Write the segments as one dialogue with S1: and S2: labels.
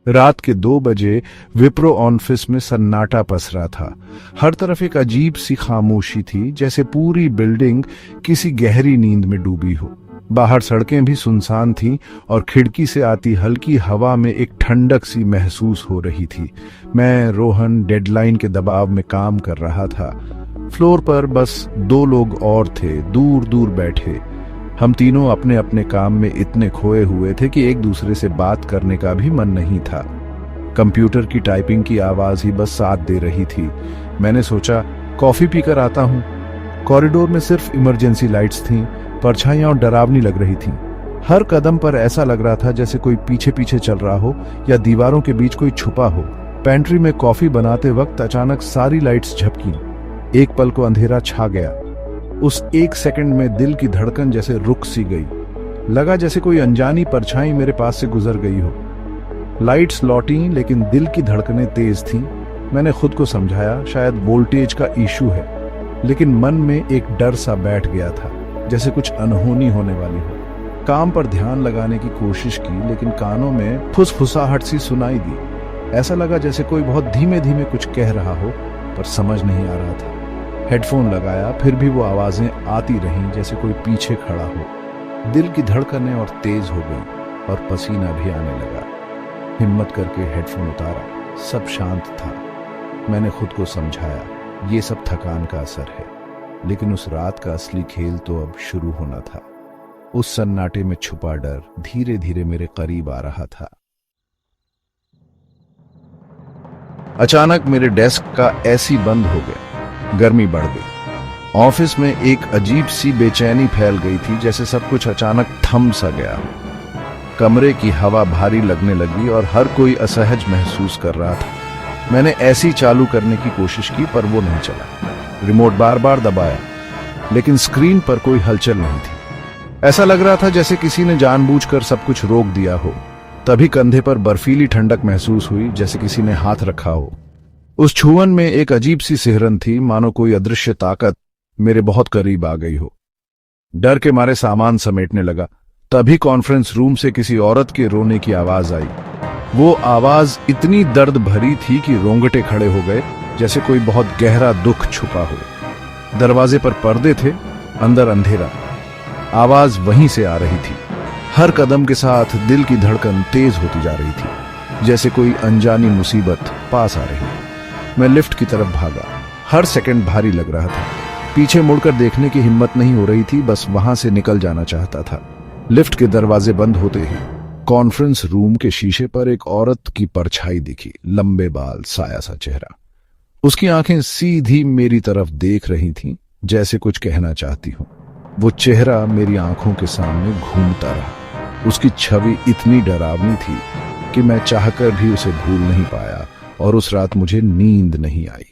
S1: रात के 2 बजे विप्रो ऑफिस में सन्नाटा पसरा था। हर तरफ एक अजीब सी खामोशी थी, जैसे पूरी बिल्डिंग किसी गहरी नींद में डूबी हो। बाहर सड़कें भी सुनसान थीं और खिड़की से आती हल्की हवा में एक ठंडक सी महसूस हो रही थी। मैं रोहन डेडलाइन के दबाव में काम कर रहा था। फ्लोर पर बस 2 लोग और थे, दूर दूर बैठे। हम तीनों अपने अपने काम में इतने खोए हुए थे कि एक दूसरे से बात करने का भी मन नहीं था। कंप्यूटर की टाइपिंग की आवाज ही बस साथ दे रही थी। मैंने सोचा कॉफी पीकर आता हूं। कॉरिडोर में सिर्फ इमरजेंसी लाइट्स थीं, परछाइयां और डरावनी लग रही थीं। हर कदम पर ऐसा लग रहा था जैसे कोई पीछे पीछे चल रहा हो या दीवारों के बीच कोई छुपा हो। पेंट्री में कॉफी बनाते वक्त अचानक सारी लाइट्स झपकी। एक पल को अंधेरा छा गया। उस 1 सेकंड में दिल की धड़कन जैसे रुक सी गई। लगा जैसे कोई अनजानी परछाई मेरे पास से गुजर गई हो। लाइट्स लौटी, लेकिन दिल की धड़कनें तेज थीं। मैंने खुद को समझाया शायद वोल्टेज का इशू है, लेकिन मन में एक डर सा बैठ गया था, जैसे कुछ अनहोनी होने वाली हो। काम पर ध्यान लगाने की कोशिश की, लेकिन कानों में फुसफुसाहट सी सुनाई दी। ऐसा लगा जैसे कोई बहुत धीमे धीमे कुछ कह रहा हो, पर समझ नहीं आ रहा था। हेडफोन लगाया, फिर भी वो आवाजें आती रहीं जैसे कोई पीछे खड़ा हो। दिल की धड़कनें और तेज हो गई और पसीना भी आने लगा। हिम्मत करके हेडफोन उतारा, सब शांत था। मैंने खुद को समझाया ये सब थकान का असर है, लेकिन उस रात का असली खेल तो अब शुरू होना था। उस सन्नाटे में छुपा डर धीरे धीरे मेरे करीब आ रहा था। अचानक मेरे डेस्क का एसी बंद हो गया। गर्मी बढ़ गई। ऑफिस में एक अजीब सी बेचैनी फैल गई थी, जैसे सब कुछ अचानक थम सा गया। कमरे की हवा भारी लगने लगी और हर कोई असहज महसूस कर रहा था। मैंने एसी चालू करने की कोशिश की, पर वो नहीं चला। रिमोट बार बार दबाया, लेकिन स्क्रीन पर कोई हलचल नहीं थी। ऐसा लग रहा था जैसे किसी ने जानबूझकर सब कुछ रोक दिया हो। तभी कंधे पर बर्फीली ठंडक महसूस हुई, जैसे किसी ने हाथ रखा हो। उस छुअन में एक अजीब सी सिहरन थी, मानो कोई अदृश्य ताकत मेरे बहुत करीब आ गई हो। डर के मारे सामान समेटने लगा। तभी कॉन्फ्रेंस रूम से किसी औरत के रोने की आवाज आई। वो आवाज इतनी दर्द भरी थी कि रोंगटे खड़े हो गए, जैसे कोई बहुत गहरा दुख छुपा हो। दरवाजे पर पर्दे थे, अंदर अंधेरा। आवाज वहीं से आ रही थी। हर कदम के साथ दिल की धड़कन तेज होती जा रही थी, जैसे कोई अनजानी मुसीबत पास आ रही। मैं लिफ्ट की तरफ भागा। हर सेकंड भारी लग रहा था। पीछे मुड़कर देखने की हिम्मत नहीं हो रही थी, बस वहां से निकल जाना चाहता था। लिफ्ट के दरवाजे बंद होते ही कॉन्फ्रेंस रूम के शीशे पर एक औरत की परछाई दिखी। लंबे बाल, साया सा चेहरा। उसकी आंखें सीधी मेरी तरफ देख रही थीं, जैसे कुछ कहना चाहती हूं। वो चेहरा मेरी आंखों के सामने घूमता रहा। उसकी छवि इतनी डरावनी थी कि मैं चाहकर भी उसे भूल नहीं पाया, और उस रात मुझे नींद नहीं आई।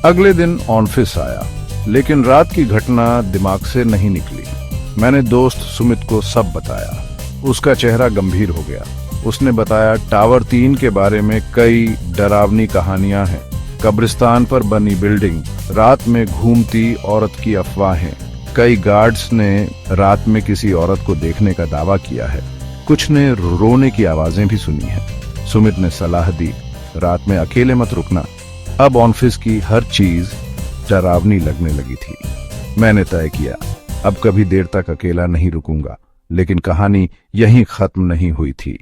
S1: अगले दिन ऑफिस आया, लेकिन रात की घटना दिमाग से नहीं निकली। मैंने दोस्त सुमित को सब बताया। उसका चेहरा गंभीर हो गया। उसने बताया टावर 3 के बारे में कई डरावनी कहानियां हैं। कब्रिस्तान पर बनी बिल्डिंग, रात में घूमती औरत की अफवाहें। कई गार्ड्स ने रात में किसी औरत को देखने का दावा किया है। कुछ ने रोने की आवाजें भी सुनी हैं। सुमित ने सलाह दी, रात में अकेले मत रुकना। अब ऑफिस की हर चीज डरावनी लगने लगी थी। मैंने तय किया अब कभी देर तक अकेला नहीं रुकूंगा, लेकिन कहानी यहीं खत्म नहीं हुई थी।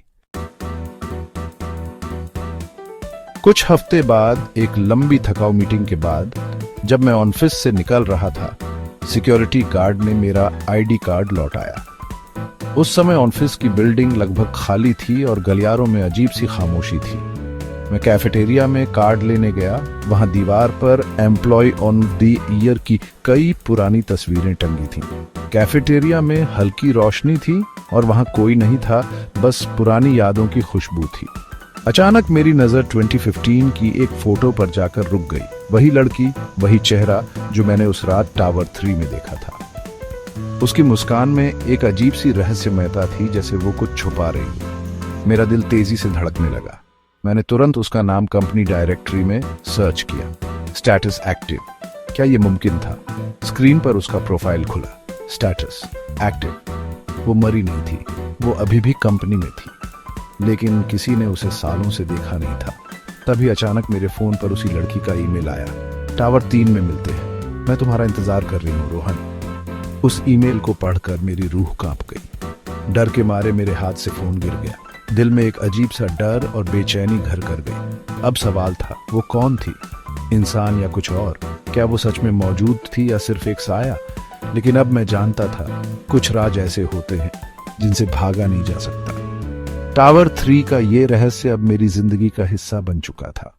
S1: कुछ हफ्ते बाद एक लंबी थकाऊ मीटिंग के बाद जब मैं ऑफिस से निकल रहा था, सिक्योरिटी गार्ड ने मेरा आईडी कार्ड लौटाया। उस समय ऑफिस की बिल्डिंग लगभग खाली थी और गलियारों में अजीब सी खामोशी थी। मैं कैफेटेरिया में कार्ड लेने गया। वहां दीवार पर एम्प्लॉय ऑन द ईयर की कई पुरानी तस्वीरें टंगी थीं। कैफेटेरिया में हल्की रोशनी थी और वहां कोई नहीं था, बस पुरानी यादों की खुशबू थी। अचानक मेरी नजर 2015 की एक फोटो पर जाकर रुक गई। वही लड़की, वही चेहरा जो मैंने उस रात टावर 3 में देखा था। उसकी मुस्कान में एक अजीब सी रहस्यमयता थी, जैसे वो कुछ छुपा रही हो। मेरा दिल तेजी से धड़कने लगा। मैंने तुरंत उसका नाम कंपनी डायरेक्टरी में सर्च किया। Status active. क्या ये मुमकिन था? स्क्रीन पर उसका प्रोफाइल खुला। Status active. वो मरी नहीं थी, वो अभी भी कंपनी में थी, लेकिन किसी ने उसे सालों से देखा नहीं था। तभी अचानक मेरे फोन पर उसी लड़की का ईमेल आया, टावर 3 में मिलते हैं, मैं तुम्हारा इंतजार कर रही हूँ रोहन। उस ईमेल को पढ़कर मेरी रूह कांप गई। डर के मारे मेरे हाथ से फोन गिर गया। दिल में एक अजीब सा डर और बेचैनी घर कर गई। अब सवाल था, वो कौन थी, इंसान या कुछ और? क्या वो सच में मौजूद थी या सिर्फ एक साया? लेकिन अब मैं जानता था, कुछ राज ऐसे होते हैं जिनसे भागा नहीं जा सकता। टावर 3 का ये रहस्य अब मेरी जिंदगी का हिस्सा बन चुका था।